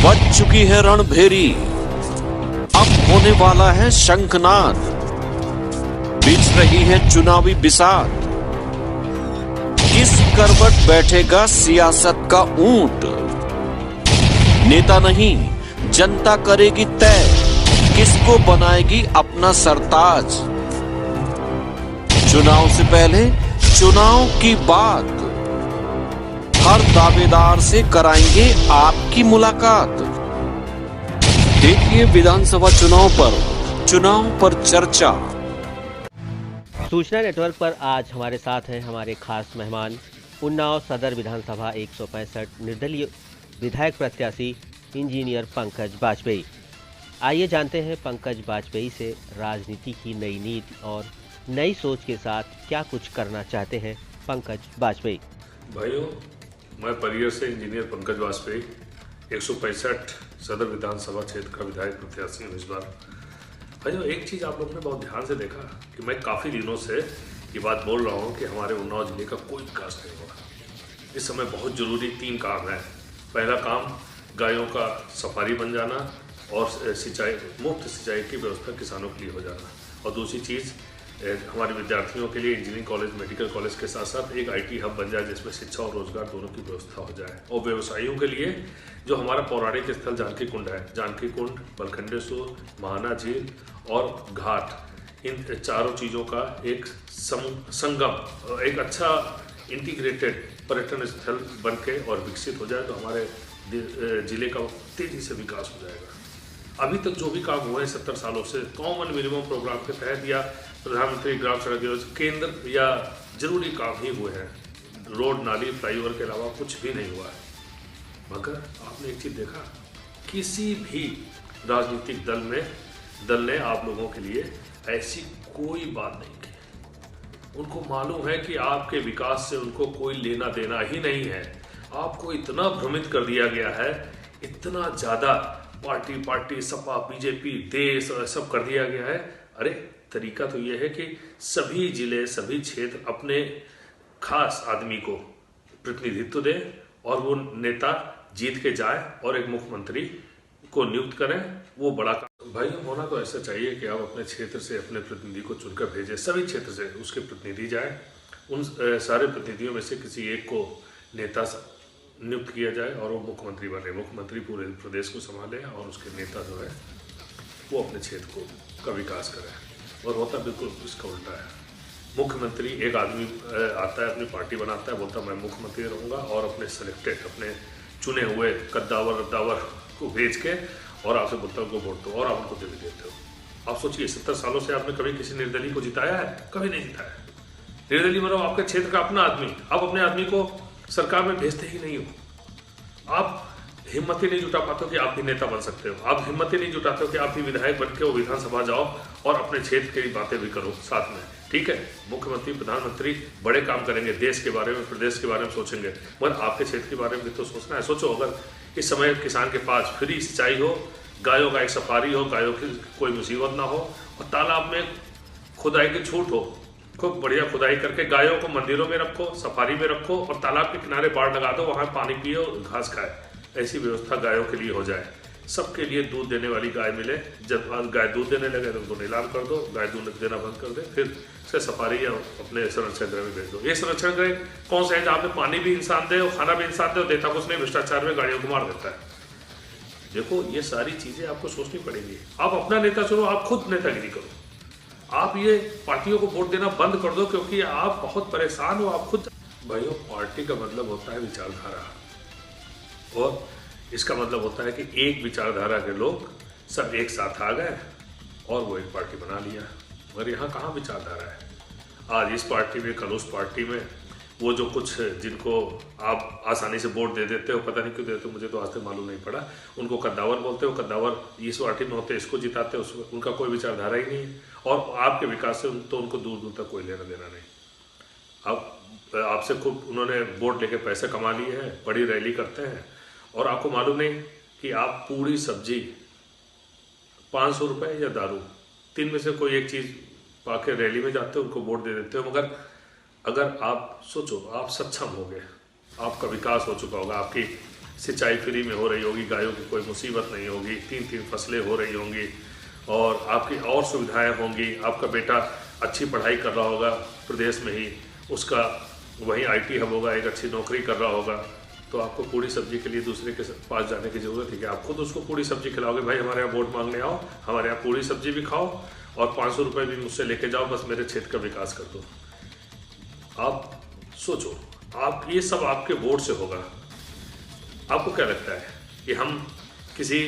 बज चुकी है रणभेरी, अब होने वाला है शंखनाद, बिछ रही है चुनावी बिसात, किस करवट बैठेगा सियासत का ऊंट, नेता नहीं जनता करेगी तय, किसको बनाएगी अपना सरताज। चुनाव से पहले चुनाव की बात, हर दावेदार से कराएंगे आपकी मुलाकात। देखिए विधानसभा चुनाव पर चर्चा। सूचना नेटवर्क पर आज हमारे साथ हैं हमारे खास मेहमान, उन्नाव सदर विधानसभा 165 निर्दलीय विधायक प्रत्याशी इंजीनियर पंकज वाजपेयी। आइए जानते हैं पंकज वाजपेयी से राजनीति की नई नीति और नई सोच के साथ क्या कुछ करना चाहते हैं पंकज वाजपेयी। भाइयों, मैं परियर से इंजीनियर पंकज वाजपेयी 165 सदर विधानसभा क्षेत्र का विधायक प्रत्याशी हूँ इस बार। भाइयों, एक चीज़ आप लोगों ने बहुत ध्यान से देखा कि मैं काफ़ी दिनों से ये बात बोल रहा हूँ कि हमारे उन्नाव जिले का कोई विकास नहीं हुआ। इस समय बहुत ज़रूरी 3 काम हैं। पहला काम गायों का सफारी बन जाना और मुफ्त सिंचाई की व्यवस्था किसानों के लिए हो जाना, और दूसरी चीज़ हमारे विद्यार्थियों के लिए इंजीनियरिंग कॉलेज, मेडिकल कॉलेज के साथ साथ एक IT हब बन जाए जिसमें शिक्षा और रोजगार दोनों की व्यवस्था हो जाए। और व्यवसायियों के लिए जो हमारा पौराणिक स्थल जानकी कुंड है, जानकी कुंड, बलखंडेश्वर, महाना झील और घाट, इन चारों चीज़ों का एक संगम, एक अच्छा इंटीग्रेटेड पर्यटन स्थल बन के और विकसित हो जाए तो हमारे जिले का तेजी से विकास हो जाएगा। अभी तक जो भी काम हुए हैं 70 सालों से कॉमन मिनिमम प्रोग्राम के तहत या प्रधानमंत्री ग्राम सड़क योजना केंद्र या जरूरी काम ही हुए हैं। रोड, नाली, फ्लाईओवर के अलावा कुछ भी नहीं हुआ है। मगर आपने एक चीज़ देखा, किसी भी राजनीतिक दल ने आप लोगों के लिए ऐसी कोई बात नहीं की। उनको मालूम है कि आपके विकास से उनको कोई लेना देना ही नहीं है। आपको इतना भ्रमित कर दिया गया है, इतना ज़्यादा पार्टी सपा, बीजेपी, देश सब कर दिया गया है। अरे तरीका तो यह है कि सभी जिले, सभी क्षेत्र अपने खास आदमी को प्रतिनिधित्व दें और वो नेता जीत के जाए और एक मुख्यमंत्री को नियुक्त करें। वो बड़ा काम भाई होना तो ऐसा चाहिए कि आप अपने क्षेत्र से अपने प्रतिनिधि को चुनकर भेजें। सभी क्षेत्र से उसके प्रतिनिधि जाए, उन सारे प्रतिनिधियों में से किसी एक को नेता नियुक्त किया जाए और वो मुख्यमंत्री बने। मुख्यमंत्री पूरे प्रदेश को संभाले और उसके नेता जो है वो अपने क्षेत्र का विकास करें। और होता बिल्कुल इसका उल्टा है। मुख्यमंत्री एक आदमी आता है, अपनी पार्टी बनाता है, बोलता मैं मुख्यमंत्री रहूँगा और अपने सेलेक्टेड, अपने चुने हुए कद्दावर को भेज के और आपसे बोलता उनको वोट दो और आप उनको दे भी देते हो। आप सोचिए 70 सालों से आपने कभी किसी निर्दलीय को जिताया है? कभी नहीं जिताया। निर्दलीय मतलब आपके क्षेत्र का अपना आदमी, आप अपने आदमी को सरकार में भेजते ही नहीं हो। आप हिम्मत ही नहीं जुटा पाते हो कि आप भी नेता बन सकते हो। आप हिम्मत ही नहीं जुटाते हो कि आप भी विधायक बन के वो विधानसभा जाओ और अपने क्षेत्र की बातें भी करो साथ में। ठीक है, मुख्यमंत्री, प्रधानमंत्री बड़े काम करेंगे, देश के बारे में, प्रदेश के बारे में सोचेंगे, मगर आपके क्षेत्र के बारे में भी तो सोचना है। सोचो, अगर इस समय किसान के पास फ्री सिंचाई हो, गायों का एक सफारी हो, गायों की कोई मुसीबत ना हो और तालाब में खुदाई की छूट हो, खूब बढ़िया खुदाई करके गायों को मंदिरों में रखो, सफारी में रखो और तालाब के किनारे बाड़ लगा दो, वहाँ पानी पियो, घास खाए। ऐसी व्यवस्था गायों के लिए हो जाए। सबके लिए दूध देने वाली गाय मिले। जब गाय दूध देने लगे तो उनको नीलाम कर दो, गाय दूध देना बंद कर दे, फिर से सफारी या अपने संरक्षण गृह में भेज दो। ये संरक्षण गृह कौन सा है जहाँ पे पानी भी इंसान दे और खाना भी इंसान दे और देता कुछ नहीं, भ्रष्टाचार में गाड़ियों को मार देता है। देखो, ये सारी चीजें आपको सोचनी पड़ेगी। आप अपना नेता चुनो, आप खुद नेतागिरी करो। आप ये पार्टियों को वोट देना बंद कर दो क्योंकि आप बहुत परेशान हो। आप खुद भाइयों, पार्टी का मतलब होता है विचारधारा, और इसका मतलब होता है कि एक विचारधारा के लोग सब एक साथ आ गए और वो एक पार्टी बना लिया। मगर यहाँ कहाँ विचारधारा है? आज इस पार्टी में, कल उस पार्टी में, वो जो कुछ जिनको आप आसानी से वोट दे देते हो, पता नहीं क्यों देते हो, मुझे तो आज तक मालूम नहीं पड़ा, उनको कद्दावर बोलते हो। कद्दावर इस पार्टी में होते, इसको जिताते, उसमें उनका कोई विचारधारा ही नहीं है और आपके विकास से तो उनको दूर दूर तक कोई लेना देना नहीं। अब आपसे खूब उन्होंने वोट लेके पैसे कमा लिए हैं, बड़ी रैली करते हैं और आपको मालूम नहीं कि आप पूरी सब्जी 500 रुपये या दारू, 3 में से कोई एक चीज़ पाके रैली में जाते हो, उनको वोट दे देते हो। मगर अगर आप सोचो, आप सक्षम हो गए, आपका विकास हो चुका होगा, आपकी सिंचाई फ्री में हो रही होगी, गायों की कोई मुसीबत नहीं होगी, 3-3 फसलें हो रही होंगी और आपकी और सुविधाएं होंगी। आपका बेटा अच्छी पढ़ाई कर रहा होगा प्रदेश में ही, उसका वहीं IT हब होगा, एक अच्छी नौकरी कर रहा होगा, तो आपको पूरी सब्जी के लिए दूसरे के पास जाने की ज़रूरत है कि आप खुद उसको पूरी सब्जी खिलाओगे। भाई हमारे यहाँ वोट मांगने आओ, हमारे यहाँ पूरी सब्जी भी खाओ और 500 रुपये भी मुझसे लेके जाओ, बस मेरे क्षेत्र का विकास कर दो। आप सोचो, आप ये सब आपके वोट से होगा। आपको क्या लगता है कि हम किसी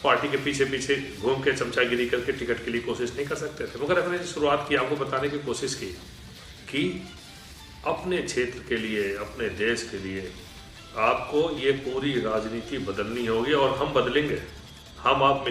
पार्टी के पीछे पीछे घूम के चमचागिरी करके टिकट के लिए कोशिश नहीं कर सकते थे? मगर हमने शुरुआत की, आपको बताने की कोशिश की कि अपने क्षेत्र के लिए, अपने देश के लिए आपको ये पूरी राजनीति बदलनी होगी और हम बदलेंगे। हम आप